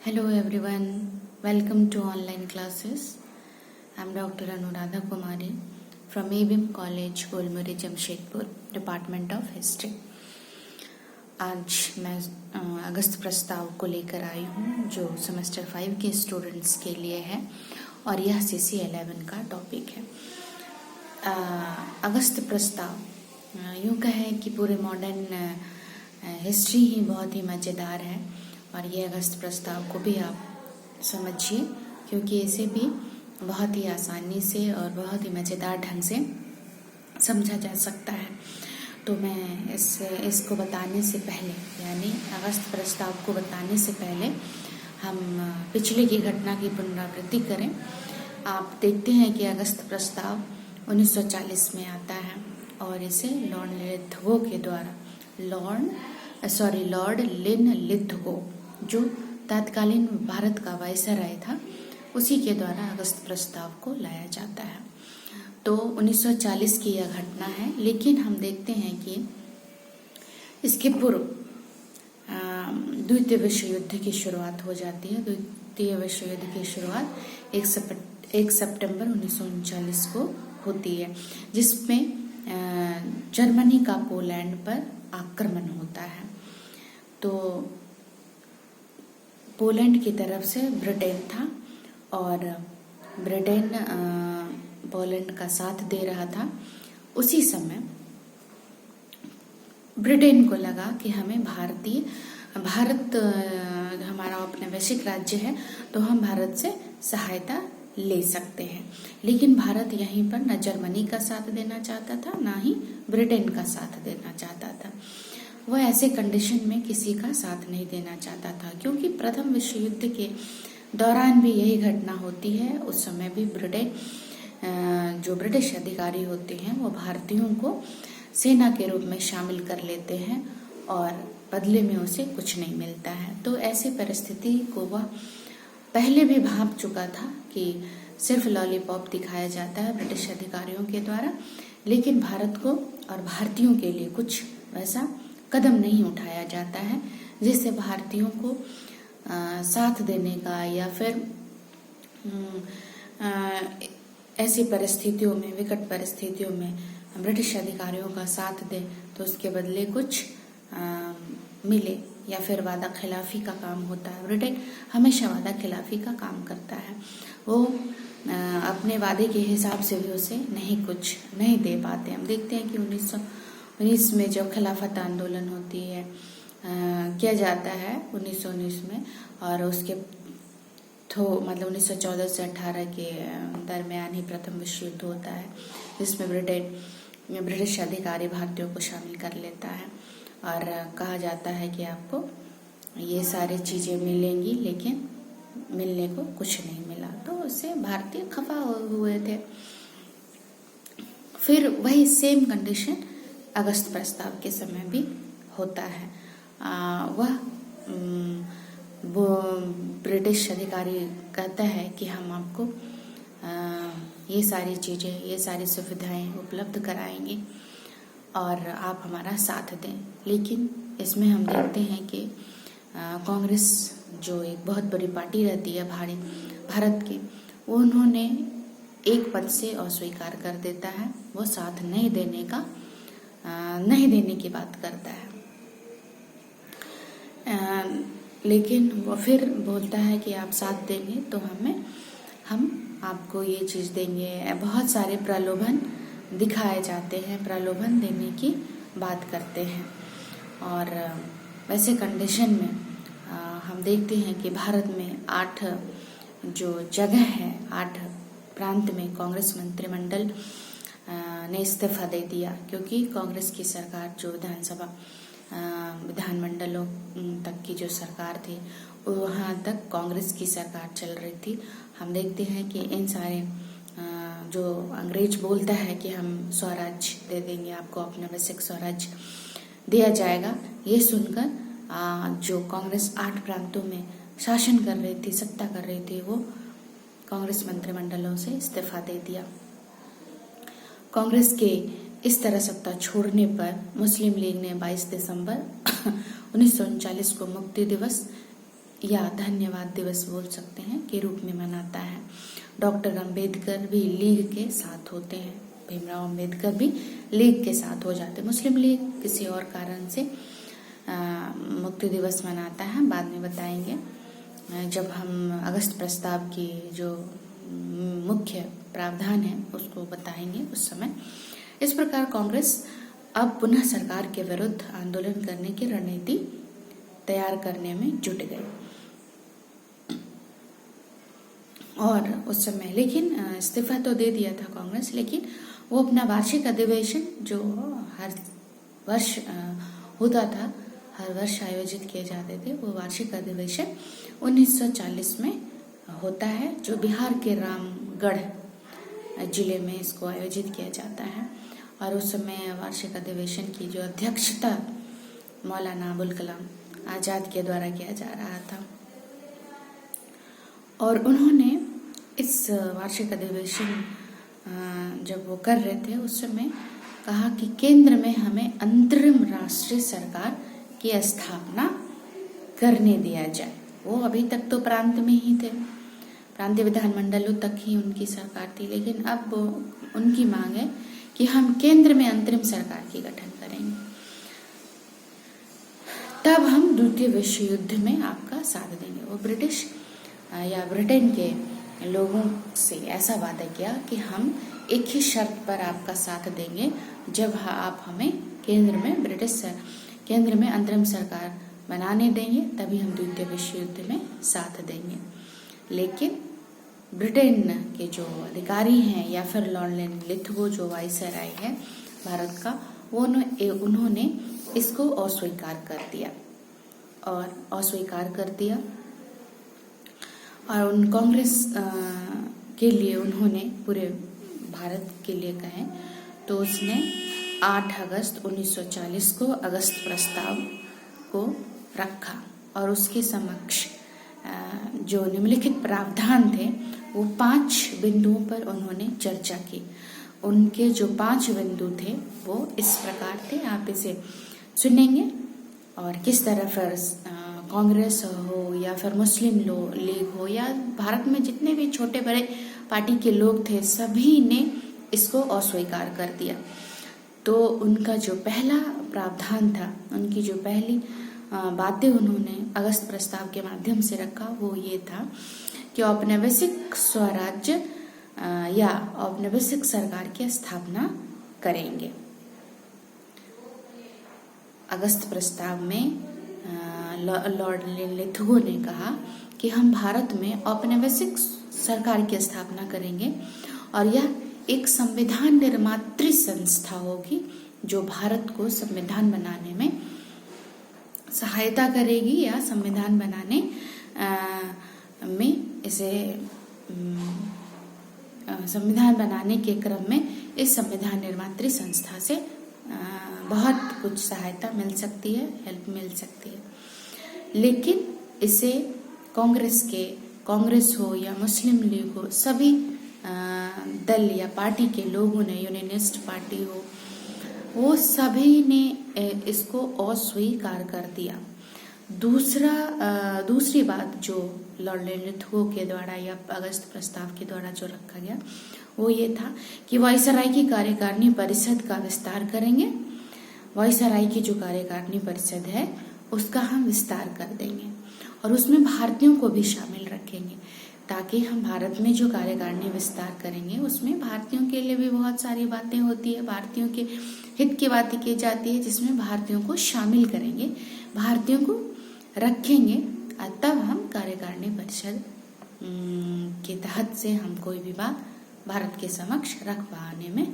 Hello everyone, welcome to online classes. I am Dr. Anuradha Kumari from ABIM College, Golmuri Jamshedpur, department of history. आज मैं अगस्त प्रस्ताव को लेकर आई हूँ जो सेमेस्टर 5 के स्टूडेंट्स के लिए है और यह CC 11 का टॉपिक है। अगस्त प्रस्ताव यूँ कहें कि पूरे मॉडर्न हिस्ट्री ही बहुत ही मज़ेदार है और ये अगस्त प्रस्ताव को भी आप समझिए क्योंकि इसे भी बहुत ही आसानी से और बहुत ही मज़ेदार ढंग से समझा जा सकता है। तो मैं इसको बताने से पहले यानी अगस्त प्रस्ताव को बताने से पहले हम पिछले की घटना की पुनरावृत्ति करें। आप देखते हैं कि अगस्त प्रस्ताव 1940 में आता है और इसे लॉर्ड लिथगो के द्वारा लॉर्ड लिन लिथगो जो तत्कालीन भारत का वायसराय था उसी के द्वारा अगस्त प्रस्ताव को लाया जाता है। तो 1940 की यह घटना है, लेकिन हम देखते हैं कि इसके पूर्व द्वितीय विश्व युद्ध की शुरुआत हो जाती है। द्वितीय विश्व युद्ध की शुरुआत 1 सितंबर 1939 को होती है, जिसमें जर्मनी का पोलैंड पर आक्रमण होता है। तो पोलैंड की तरफ से ब्रिटेन था और ब्रिटेन पोलैंड का साथ दे रहा था। उसी समय ब्रिटेन को लगा कि हमें भारत हमारा अपना वैश्विक राज्य है तो हम भारत से सहायता ले सकते हैं, लेकिन भारत यहीं पर न जर्मनी का साथ देना चाहता था ना ही ब्रिटेन का साथ देना चाहता था। वह ऐसे कंडीशन में किसी का साथ नहीं देना चाहता था क्योंकि प्रथम विश्व युद्ध के दौरान भी यही घटना होती है। उस समय भी जो ब्रिटिश अधिकारी होते हैं वो भारतीयों को सेना के रूप में शामिल कर लेते हैं और बदले में उसे कुछ नहीं मिलता है। तो ऐसी परिस्थिति को वह पहले भी भांप चुका था कि सिर्फ लॉलीपॉप दिखाया जाता है ब्रिटिश अधिकारियों के द्वारा, लेकिन भारत को और भारतीयों के लिए कुछ वैसा कदम नहीं उठाया जाता है जिससे भारतीयों को साथ देने का या फिर ऐसी परिस्थितियों में विकट परिस्थितियों में ब्रिटिश अधिकारियों का साथ दे तो उसके बदले कुछ मिले या फिर वादा खिलाफी का काम होता है। ब्रिटेन हमेशा वादा खिलाफी का काम करता है। वो अपने वादे के हिसाब से भी उसे कुछ नहीं दे पाते। हम देखते हैं कि 1919 में जब खिलाफत आंदोलन होती है किया जाता है 1919 में, और उसके मतलब 1914 से 18 के दरमियान ही प्रथम विश्व युद्ध होता है जिसमें ब्रिटिश अधिकारी भारतीयों को शामिल कर लेता है और कहा जाता है कि आपको ये सारी चीज़ें मिलेंगी, लेकिन मिलने को कुछ नहीं मिला। तो उससे भारतीय खफा हुए थे। फिर वही सेम कंडीशन अगस्त प्रस्ताव के समय भी होता है। वो ब्रिटिश अधिकारी कहता है कि हम आपको ये सारी चीज़ें, ये सारी सुविधाएं उपलब्ध कराएंगे और आप हमारा साथ दें। लेकिन इसमें हम देखते हैं कि कांग्रेस जो एक बहुत बड़ी पार्टी रहती है भारत की, उन्होंने एक पद से अस्वीकार कर देता है। वो साथ नहीं देने की बात करता है, लेकिन वो फिर बोलता है कि आप साथ देंगे तो हम आपको ये चीज़ देंगे। बहुत सारे प्रलोभन दिखाए जाते हैं, प्रलोभन देने की बात करते हैं। और वैसे कंडीशन में हम देखते हैं कि भारत में 8 जो जगह है, 8 प्रांत में कांग्रेस मंत्रिमंडल ने इस्तीफा दे दिया क्योंकि कांग्रेस की सरकार जो विधानमंडलों तक की जो सरकार थी वहाँ तक कांग्रेस की सरकार चल रही थी। हम देखते हैं कि इन सारे जो अंग्रेज बोलता है कि हम स्वराज्य दे देंगे आपको, अपना वैश्विक स्वराज्य दिया जाएगा, ये सुनकर जो कांग्रेस 8 प्रांतों में शासन कर रही थी, सत्ता कर रही थी, वो कांग्रेस मंत्रिमंडलों से इस्तीफा दे दिया। कांग्रेस के इस तरह सत्ता छोड़ने पर मुस्लिम लीग ने 22 दिसंबर 1939 को मुक्ति दिवस या धन्यवाद दिवस बोल सकते हैं के रूप में मनाता है। डॉक्टर अंबेडकर भी लीग के साथ होते हैं, भीमराव अंबेडकर भी लीग के साथ हो जाते। मुस्लिम लीग किसी और कारण से मुक्ति दिवस मनाता है, बाद में बताएंगे जब हम अगस्त प्रस्ताव की जो मुख्य प्रावधान है उसको बताएंगे उस समय। इस प्रकार कांग्रेस अब पुनः सरकार के विरुद्ध आंदोलन करने की रणनीति तैयार करने में जुट गई और उस समय लेकिन इस्तीफा तो दे दिया था कांग्रेस, लेकिन वो अपना वार्षिक अधिवेशन जो हर वर्ष होता था, हर वर्ष आयोजित किए जाते थे, वो वार्षिक अधिवेशन 1940 में होता है, जो बिहार के रामगढ़ जिले में इसको आयोजित किया जाता है। और उस समय वार्षिक अधिवेशन की जो अध्यक्षता मौलाना अबुल कलाम आजाद के द्वारा किया जा रहा था और उन्होंने इस वार्षिक अधिवेशन जब वो कर रहे थे उस समय कहा कि केंद्र में हमें अंतरिम राष्ट्रीय सरकार की स्थापना करने दिया जाए। वो अभी तक तो प्रांत में ही थे, प्रांतीय विधानमंडलों तक ही उनकी सरकार थी, लेकिन अब उनकी मांग है कि हम केंद्र में अंतरिम सरकार की गठन करेंगे, तब हम द्वितीय विश्व युद्ध में आपका साथ देंगे। वो ब्रिटिश या ब्रिटेन के लोगों से ऐसा वादा किया कि हम एक ही शर्त पर आपका साथ देंगे, जब आप हमें केंद्र में अंतरिम सरकार बनाने देंगे, तभी हम द्वितीय विश्व युद्ध में साथ देंगे। लेकिन ब्रिटेन के जो अधिकारी हैं या फिर लॉर्ड लिथगो जो वाइसराय है भारत का, वो उन्होंने इसको अस्वीकार कर दिया और उन कांग्रेस के लिए उन्होंने पूरे भारत के लिए कहें तो उसने 8 अगस्त 1940 को अगस्त प्रस्ताव को रखा और उसके समक्ष जो निम्नलिखित प्रावधान थे वो 5 बिंदुओं पर उन्होंने चर्चा की। उनके जो 5 बिंदु थे वो इस प्रकार थे, आप इसे सुनेंगे और किस तरह फिर कांग्रेस हो या फिर मुस्लिम लीग हो या भारत में जितने भी छोटे बड़े पार्टी के लोग थे, सभी ने इसको अस्वीकार कर दिया। तो उनका जो पहला प्रावधान था, उनकी जो पहली बातें उन्होंने अगस्त प्रस्ताव के माध्यम से रखा वो ये था कि औपनिवेशिक स्वराज्य या औपनिवेशिक सरकार की स्थापना करेंगे। अगस्त प्रस्ताव में लॉर्ड लिथगो ने कहा कि हम भारत में औपनिवेशिक सरकार की स्थापना करेंगे और यह एक संविधान निर्मात्री संस्था होगी जो भारत को संविधान बनाने में सहायता करेगी या संविधान बनाने में इसे संविधान बनाने के क्रम में इस संविधान निर्मात्री संस्था से बहुत कुछ सहायता मिल सकती है, हेल्प मिल सकती है। लेकिन इसे कांग्रेस हो या मुस्लिम लीग हो, सभी दल या पार्टी के लोगों ने, यूनियनिस्ट पार्टी हो, वो सभी ने इसको अस्वीकार कर दिया। दूसरी बात जो लॉर्ड लिथगो के द्वारा या अगस्त प्रस्ताव के द्वारा जो रखा गया वो ये था कि वाइसराय की कार्यकारिणी परिषद का विस्तार करेंगे। वाइसराय की जो कार्यकारिणी परिषद है उसका हम विस्तार कर देंगे और उसमें भारतीयों को भी शामिल रखेंगे, ताकि हम भारत में जो कार्यकारिणी विस्तार करेंगे उसमें भारतीयों के लिए भी बहुत सारी बातें होती है, भारतीयों के हित की बातें की जाती है, जिसमें भारतीयों को शामिल करेंगे, भारतीयों को रखेंगे, तब हम कार्यकारिणी परिषद के तहत से हम कोई भी बात भारत के समक्ष रख पाने में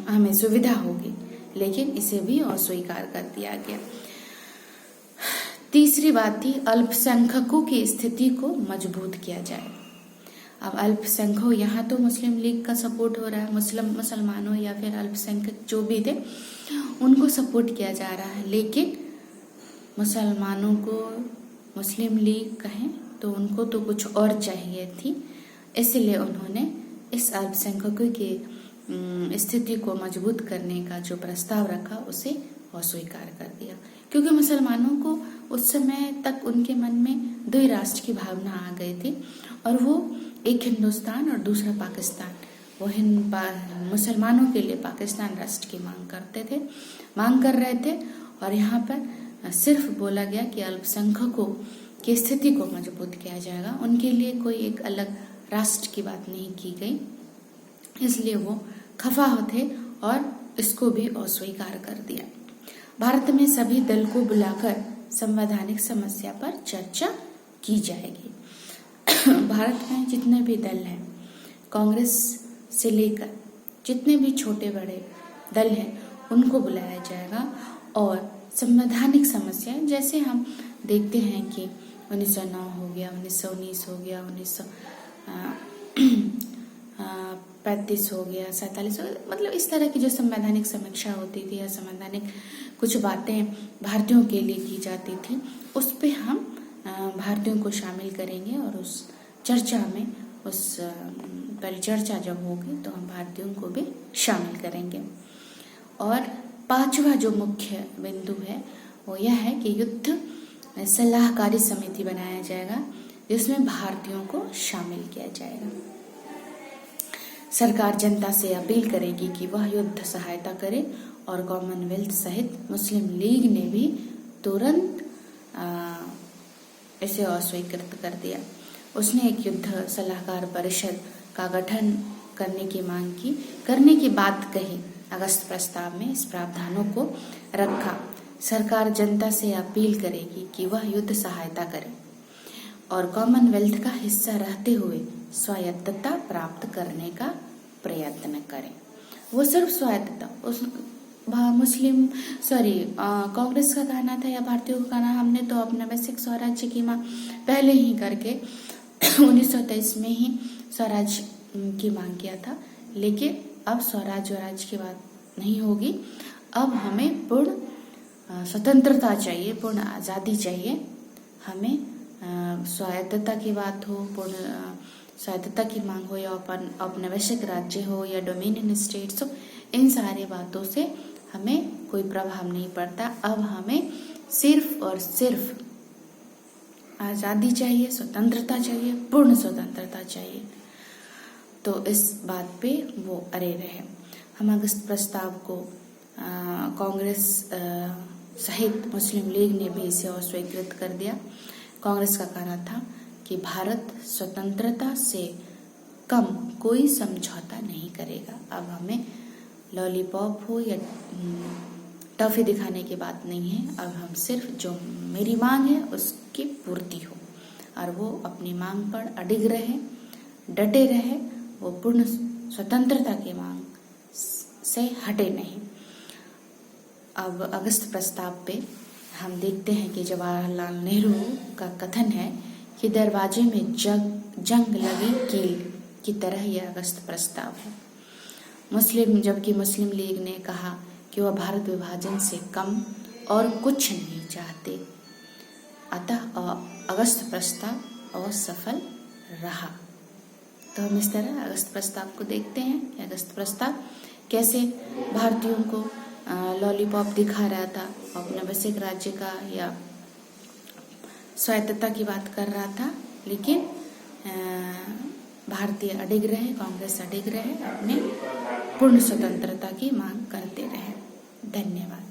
हमें सुविधा होगी। लेकिन इसे भी अस्वीकार कर दिया गया। तीसरी बात थी अल्पसंख्यकों की स्थिति को मजबूत किया जाए। अब अल्पसंख्यक, यहाँ तो मुस्लिम लीग का सपोर्ट हो रहा है, मुसलमानों या फिर अल्पसंख्यक जो भी थे उनको सपोर्ट किया जा रहा है, लेकिन मुसलमानों को मुस्लिम लीग कहें तो उनको तो कुछ और चाहिए थी, इसलिए उन्होंने इस अल्पसंख्यकों की स्थिति को मजबूत करने का जो प्रस्ताव रखा उसे अस्वीकार कर दिया, क्योंकि मुसलमानों को उस समय तक उनके मन में दो ही राष्ट्र की भावना आ गई थी, और वो एक हिंदुस्तान और दूसरा पाकिस्तान। वो मुसलमानों के लिए पाकिस्तान राष्ट्र की मांग कर रहे थे। और यहाँ पर सिर्फ बोला गया कि अल्पसंख्यकों की स्थिति को मजबूत किया जाएगा, उनके लिए कोई एक अलग राष्ट्र की बात नहीं की गई। इसलिए वो खफा थे और इसको भी अस्वीकार कर दिया। भारत में सभी दल को बुलाकर संवैधानिक समस्या पर चर्चा की जाएगी। भारत में जितने भी दल हैं, कांग्रेस से लेकर जितने भी छोटे बड़े दल हैं, उनको बुलाया जाएगा और संवैधानिक समस्या, जैसे हम देखते हैं कि 1909 हो गया, 1919 हो गया, 1935 हो गया, 47 हो गया, मतलब इस तरह की जो संवैधानिक समीक्षा होती थी या संवैधानिक कुछ बातें भारतीयों के लिए की जाती थी, उस पे हम भारतीयों को शामिल करेंगे और उस चर्चा में, उस परिचर्चा जब होगी तो हम भारतीयों को भी शामिल करेंगे। और पांचवा जो मुख्य बिंदु है वो यह है कि युद्ध सलाहकारी समिति बनाया जाएगा, जिसमें भारतीयों को शामिल किया जाएगा। सरकार जनता से अपील करेगी कि वह युद्ध सहायता करे, और कॉमनवेल्थ सहित मुस्लिम लीग ने भी तुरंत इसे अस्वीकृत कर दिया। उसने एक युद्ध सलाहकार परिषद का गठन करने की मांग की, करने की बात कही। अगस्त प्रस्ताव में इस प्रावधानों को रखा। सरकार जनता से अपील करेगी कि वह युद्ध सहायता करे और कॉमनवेल्थ का हिस्सा रहते हुए स्वायत्तता प्राप्त करने का प्रयत्न करें। वो सिर्फ स्वायत्तता, उस कांग्रेस का कहना था या भारतीयों का कहना, हमने तो अपना वैश्विक स्वराज्य की मांग पहले ही करके 1923 में ही स्वराज की मांग किया था। लेकिन अब स्वराज्य और राज्य की बात नहीं होगी। अब हमें पूर्ण स्वतंत्रता चाहिए, पूर्ण आज़ादी चाहिए। हमें स्वायत्तता की बात हो, पूर्ण स्वायत्तता की मांग हो, या अपना वैश्विक राज्य हो या डोमिनियन स्टेट्स हो, इन सारी बातों से हमें कोई प्रभाव नहीं पड़ता। अब हमें सिर्फ और सिर्फ आज़ादी चाहिए, स्वतंत्रता चाहिए, पूर्ण स्वतंत्रता चाहिए। तो इस बात पे वो अड़े रहे। हम अगस्त प्रस्ताव को कांग्रेस सहित मुस्लिम लीग ने भी इसे अस्वीकृत कर दिया। कांग्रेस का कहना था कि भारत स्वतंत्रता से कम कोई समझौता नहीं करेगा। अब हमें लॉलीपॉप हो या टॉफी दिखाने की बात नहीं है। अब हम सिर्फ जो मेरी मांग है उसकी पूर्ति हो, और वो अपनी मांग पर अडिग रहे, डटे रहे, वो पूर्ण स्वतंत्रता की मांग से हटे नहीं। अब अगस्त प्रस्ताव पे हम देखते हैं कि जवाहरलाल नेहरू का कथन है कि दरवाजे में जंग लगी कील की तरह यह अगस्त प्रस्ताव है। जबकि मुस्लिम लीग ने कहा कि वह भारत विभाजन से कम और कुछ नहीं चाहते। अतः अगस्त प्रस्ताव असफल रहा। तो हम इस तरह अगस्त प्रस्ताव को देखते हैं कि अगस्त प्रस्ताव कैसे भारतीयों को लॉलीपॉप दिखा रहा था, अपने वैश्विक राज्य का या स्वायत्तता की बात कर रहा था, लेकिन भारतीय अडिग रहे, कांग्रेस अडिग रहे, अपने पूर्ण स्वतंत्रता की मांग करते रहे। धन्यवाद।